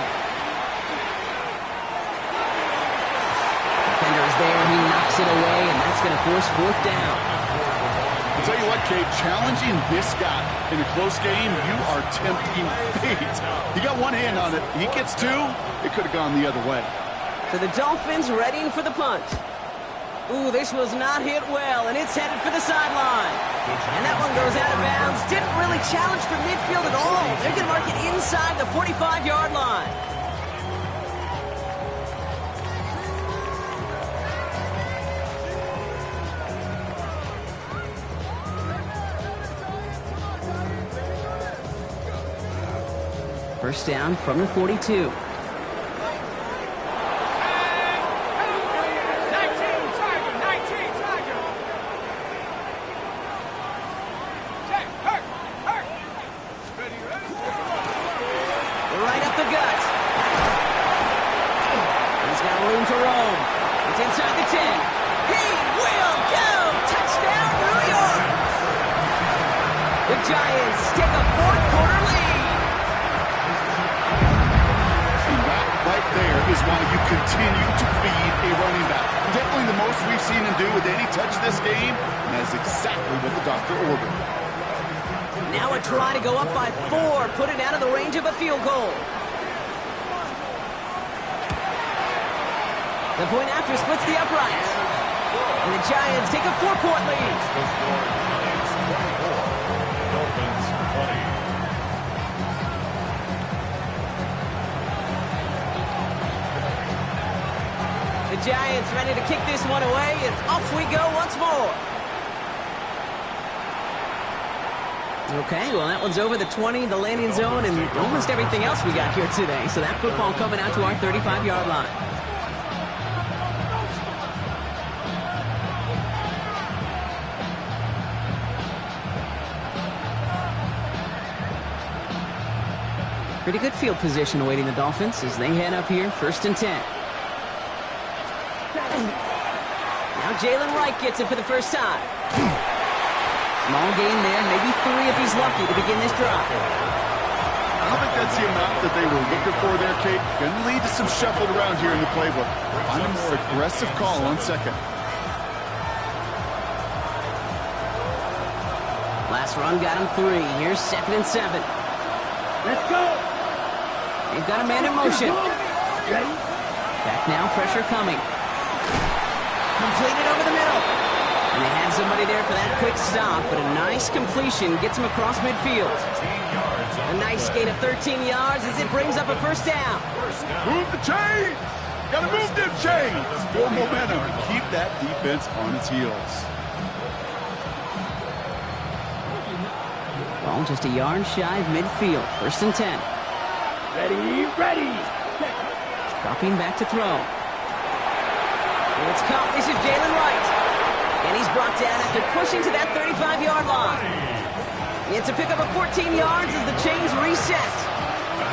Defender is there, he knocks it away, and that's going to force 4th down. I'll tell you what, Kate, challenging this guy in a close game, you are tempting fate. He got one hand on it. He gets 2, it could have gone the other way. So the Dolphins readying for the punt. Ooh, this was not hit well, and it's headed for the sideline. And that one goes out of bounds. Didn't really challenge for midfield at all. They're going to mark it inside the 45-yard line. First down from the 42. Right up the gut. He's got room to roam. It's inside the 10. He will go! Touchdown, New York! The Giants take a 4th quarter lead. And that right there is why you continue to feed a running back. Definitely the most we've seen him do with any touch this game, and that's exactly what the doctor ordered. Now a try to go up by 4, put it out of the range of a field goal. The point after splits the uprights. And the Giants take a 4-point lead. The score, Giants 24, Dolphins 20. The Giants ready to kick this one away, and off we go once more. Okay, well, that one's over the 20, the landing zone, and almost everything else we got here today. So that football coming out to our 35-yard line. Pretty good field position awaiting the Dolphins as they head up here, 1st and 10. Now Jalen Wright gets it for the first time. Small gain there, maybe 3 if he's lucky to begin this drive. I don't think that's the amount that they were looking for there, Kate. Going to lead to some shuffled around here in the playbook. Find a more aggressive call on 2nd. Last run got him 3. Here's 2nd and 7. Let's go. They've got a man in motion. Ready. Back now, pressure coming. Completed over the middle. And they had somebody there for that quick stop, but a nice completion gets him across midfield. A nice gain of 13 yards as it brings up a 1st down. Move the chains! Gotta move them chains! Build momentum. Keep that defense on its heels. Ball just a yard shy of midfield. 1st and 10. Ready, ready. Dropping back to throw. It's caught. This is Jalen Wright. And he's brought down after pushing to that 35-yard line. It's a pickup of 14 yards as the chains reset.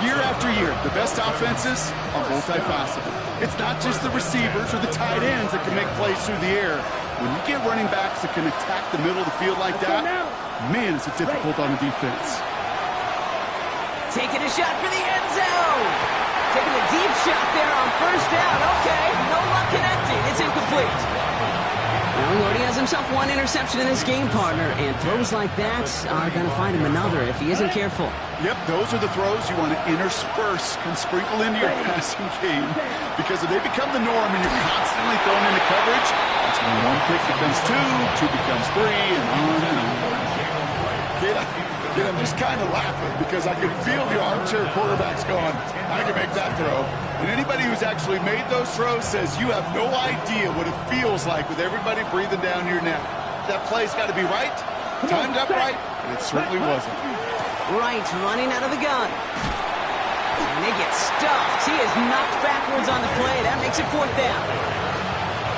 Year after year, the best offenses are multifaceted. It's not just the receivers or the tight ends that can make plays through the air. When you get running backs that can attack the middle of the field like that, man, is it difficult on the defense. Taking a shot for the end zone. Taking a deep shot there on 1st down. Okay, no luck connecting. It's incomplete. Well, he already has himself 1 interception in this game, partner, and throws like that are going to find him another if he isn't careful. Yep, those are the throws you want to intersperse and sprinkle into your passing game, because if they become the norm and you're constantly thrown into coverage, that's when 1 pick becomes 2, 2 becomes 3, and on and on. Kid, I'm just kind of laughing because I can feel the armchair quarterbacks going, I can make that throw. And anybody who's actually made those throws says you have no idea what it feels like with everybody breathing down your neck. That play's got to be right, timed up right, and it certainly wasn't. Wright running out of the gun. And they get stuffed. He is knocked backwards on the play. That makes it 4th down.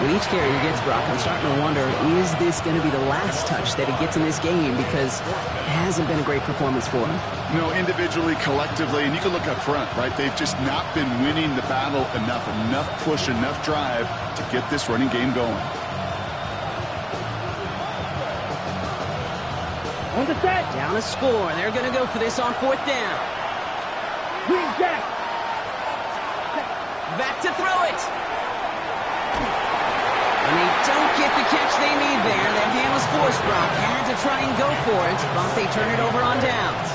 When each carrier gets Brock, I'm starting to wonder, is this going to be the last touch that he gets in this game? Because it hasn't been a great performance for him. No, individually, collectively, and you can look up front, right? They've just not been winning the battle enough push, enough drive to get this running game going. On the set. Down a score. They're going to go for this on 4th down. Green jack. Back to throw it. And they don't get the catch they need there. That hand was forced, Brock. Had to try and go for it, but they turn it over on downs.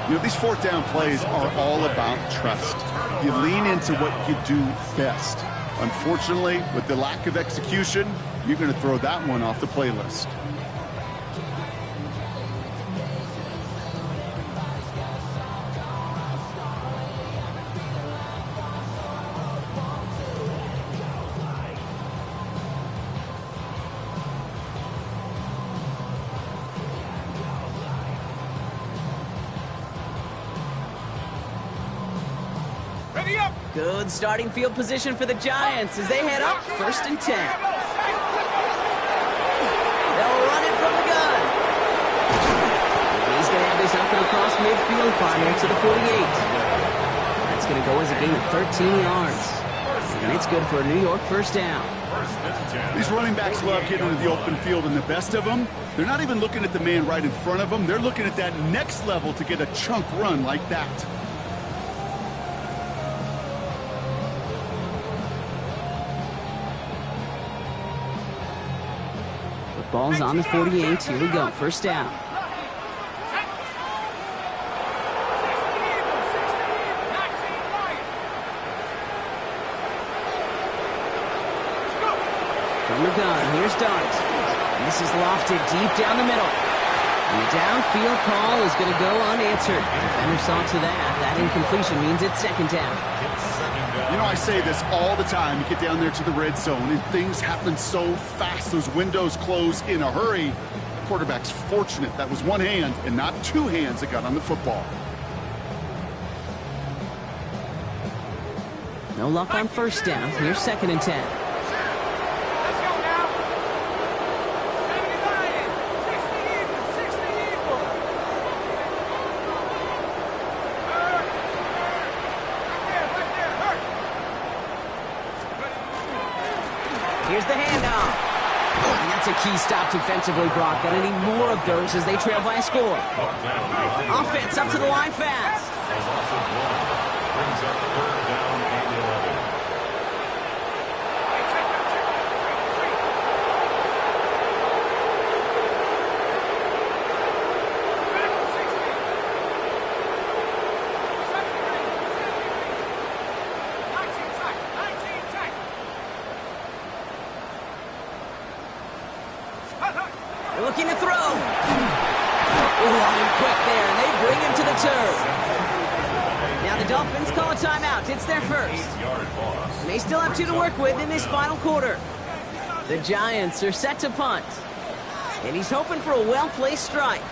You know, these 4th down plays are all about trust. You lean into what you do best. Unfortunately, with the lack of execution, you're going to throw that one off the playlist. Good starting field position for the Giants as they head up 1st and 10. They'll run it from the gun. And he's going to have this up and across midfield, partner, to the 48. That's going to go as a gain of 13 yards. And it's good for a New York 1st down. These running backs love getting into the open field, and the best of them, they're not even looking at the man right in front of them. They're looking at that next level to get a chunk run like that. Ball's on the 48. Here we go. 1st down. From the gun, here's Dart. This is lofted deep down the middle. And the downfield call is going to go unanswered. Defender saw to that. That incompletion means it's 2nd down. You know, I say this all the time. You get down there to the red zone, and things happen so fast. Those windows close in a hurry. The quarterback's fortunate that was one hand and not two hands that got on the football. No luck on 1st down. Here's 2nd and 10. Here's the handoff. And that's a key stop defensively, Brock. Gonna need more of those as they trail by a score. Offense up to the line fast. Brings up 3rd down and 11. They're looking to throw. And quick there, and they bring him to the turf. Now the Dolphins call a timeout. It's their first. And they still have 2 to work with in this final quarter. The Giants are set to punt. And he's hoping for a well-placed strike.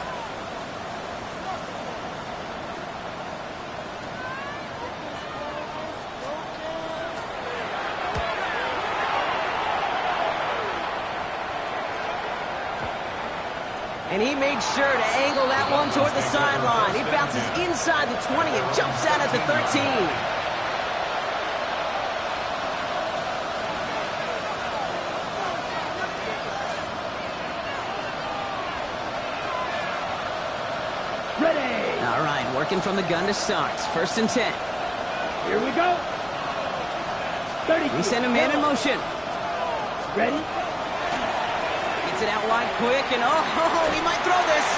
And he made sure to angle that one toward the sideline. He bounces inside the 20 and jumps out at the 13. Ready. All right, working from the gun to start. 1st and 10. Here we go. 30. We send a man in motion. Ready. Gets it out wide quick, and he might throw this.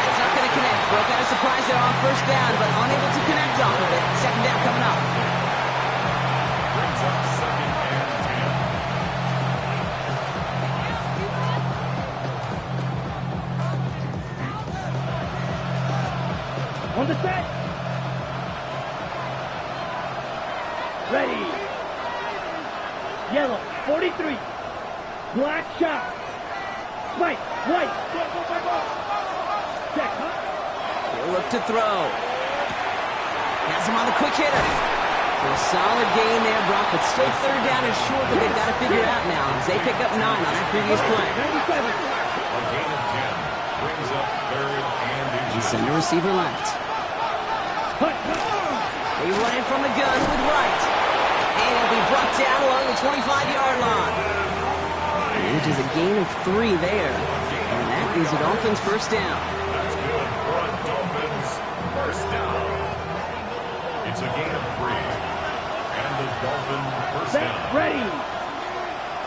That's not going to connect. Broke out a surprise there on 1st down, but unable to connect off of it. 2nd down coming up. Brings up 2nd and 10. On the set. Ready. Yellow, 43. Black shot. White, white. Check, huh? He'll look to throw. Has him on the quick hitter. So a solid gain there, Brock, but still 3rd down and short, but they've got to figure it out now as they pick up 9 on that previous play. 97. A gain of 10 brings up 3rd and 2. And center receiver left. Hunt, hunt. They run it from the gun with right. And it'll be brought down along the 25-yard line. Which is a gain of 3 there. And that is a Dolphins first down. That's good for a Dolphins first down. It's a gain of 3. And the Dolphin first Set, down. ready.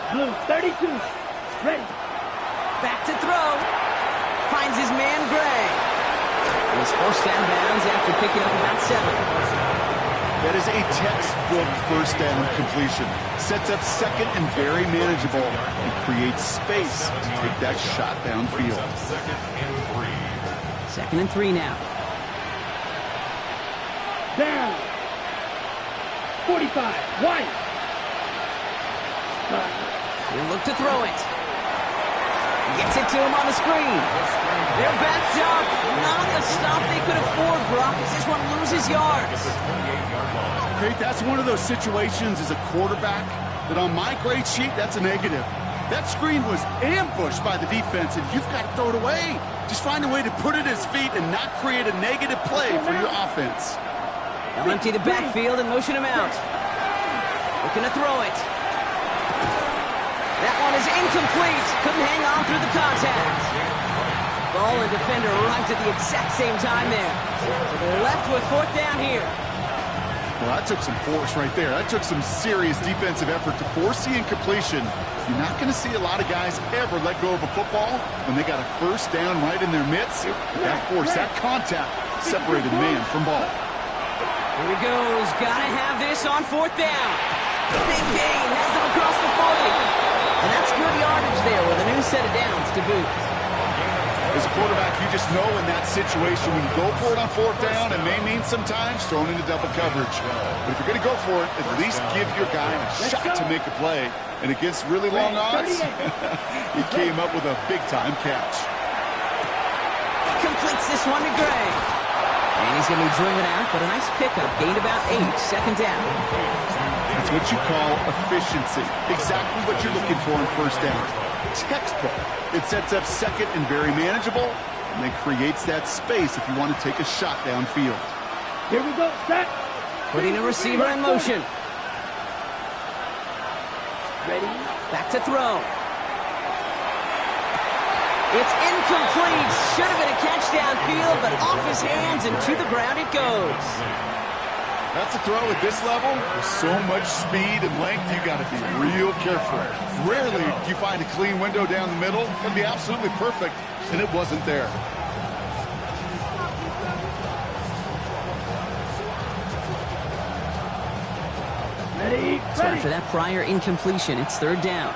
Blue 32, ready. Back to throw. Finds his man, Gray. He's forced down bounds after picking up about 7. That is a textbook first down completion. Sets up second and very manageable and creates space to take that shot downfield. Second and 3. Second and 3 now. Down. 45, wide. He'll look to throw it. Gets it to him on the screen. They're backed up. Not a stop they could afford, Brock, as this one loses yards. Great, that's one of those situations as a quarterback that on my grade sheet, that's a negative. That screen was ambushed by the defense, and you've got to throw it away. Just find a way to put it at his feet and not create a negative play for your offense. They'll empty the backfield and motion him out. Looking to throw it. That one is incomplete. Couldn't hang on through the contact. Ball and defender arrived at the exact same time there. So they're left with 4th down here. Well, that took some force right there. That took some serious defensive effort to force the incompletion. You're not going to see a lot of guys ever let go of a football when they got a first down right in their midst. But that force, that contact, separated man from ball. Here he goes. Gotta have this on 4th down. Big gain has them across the 40. And that's good yardage there with a new set of downs to boot. As a quarterback, you just know in that situation when you go for it on 4th down, it may mean sometimes thrown into double coverage. But if you're going to go for it, at least give your guy a shot to make a play. And against really long odds, he came up with a big-time catch. Completes this one to Gray. And he's going to be driven out, but a nice pickup. Gained about 8, 2nd down. That's what you call efficiency. Exactly what you're looking for in first down. Textbook. It sets up second and very manageable, and then creates that space if you want to take a shot downfield. Here we go, set. Putting a receiver in motion. Ready. Back to throw. It's incomplete. Should have been a catch downfield, but off his hands and to the ground it goes. That's a throw at this level. With so much speed and length, you got to be real careful. Rarely do you find a clean window down the middle. It can be absolutely perfect, and it wasn't there. Ready. So Ready. after that prior incompletion, it's 3rd down.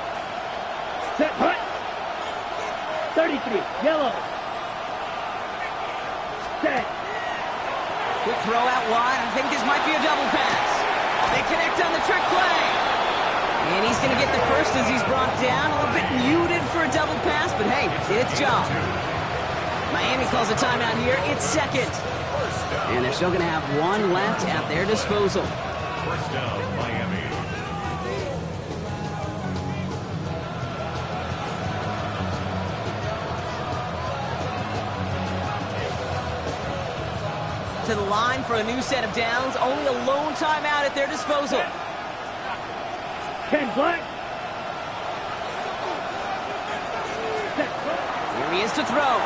Set, hut. 33, yellow. Set. Quick throw out wide. I think this might be a double pass. They connect on the trick play. And he's going to get the first as he's brought down. A little bit muted for a double pass, but hey, did its job. Miami calls a timeout here. It's 2nd. And they're still going to have 1 left at their disposal. First down, Miami. To the line for a new set of downs. Only a lone timeout at their disposal. 10 black. Here he is to throw.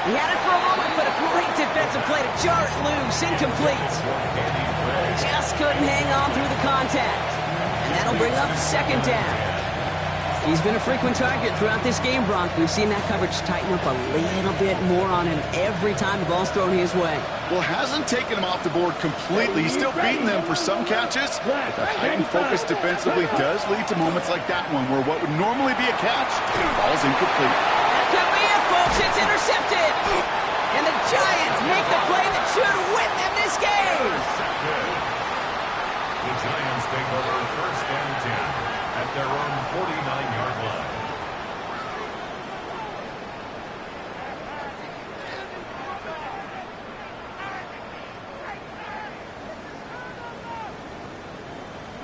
He had it for a moment, but a great defensive play to jar it loose. Incomplete. Just couldn't hang on through the contact. And that'll bring up 2nd down. He's been a frequent target throughout this game, Brock. We've seen that coverage tighten up a little bit more on him every time the ball's thrown his way. Well, hasn't taken him off the board completely. He's still beating them for some catches. But the heightened focus defensively does lead to moments like that one where what would normally be a catch falls incomplete. That could be it, folks. It's intercepted. And the Giants make the play that should win them this game. The Giants take over 1st and 10 at their own 49-yard line.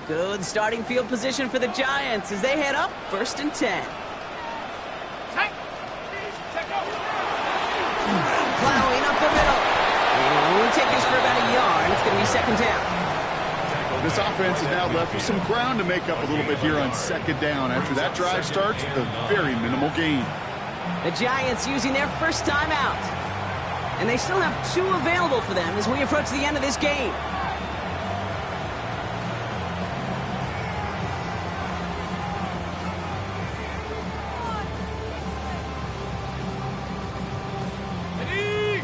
Good starting field position for the Giants as they head up 1st and 10. Plowing up the middle. And it'll only take us for about a yard. It's going to be 2nd down. This offense is now left with some ground to make up a little bit here on 2nd down. After that drive starts, a very minimal gain. The Giants using their first timeout. And they still have 2 available for them as we approach the end of this game.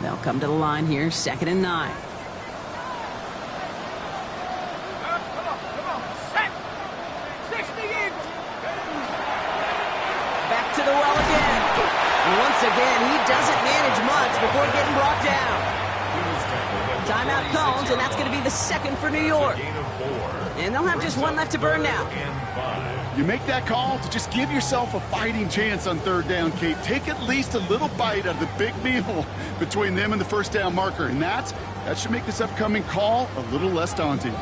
They'll come to the line here, 2nd and 9. Come on. Set. 60 Eagles. Back to the well again. And once again, he doesn't manage much before getting brought down. Timeout cones, and that's going to be the 2nd for New York. And they'll have just 1 left to burn now. You make that call to just give yourself a fighting chance on 3rd down, Kate. Take at least a little bite out of the big meal between them and the first down marker. And that should make this upcoming call a little less daunting.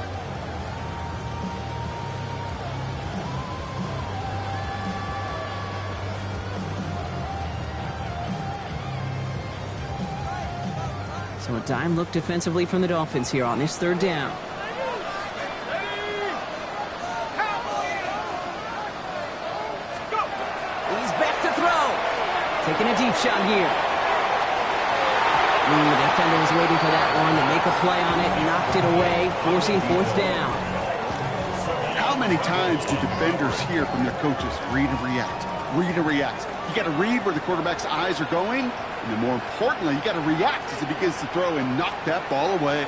So a dime look defensively from the Dolphins here on this 3rd down. He's back to throw. Taking a deep shot here. The defender was waiting for that one to make a play on it, knocked it away, forcing 4th down. How many times do defenders hear from their coaches, read and react, read and react? You got to read where the quarterback's eyes are going, and then more importantly, you got to react as he begins to throw and knock that ball away.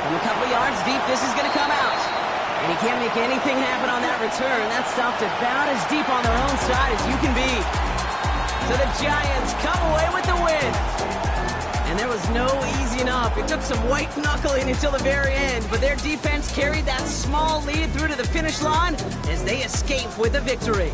From a couple yards deep, this is going to come out. And he can't make anything happen on that return. That stopped about as deep on their own side as you can be. So the Giants come away with the win. And there was no easing up. It took some white knuckling until the very end, but their defense carried that small lead through to the finish line as they escape with a victory.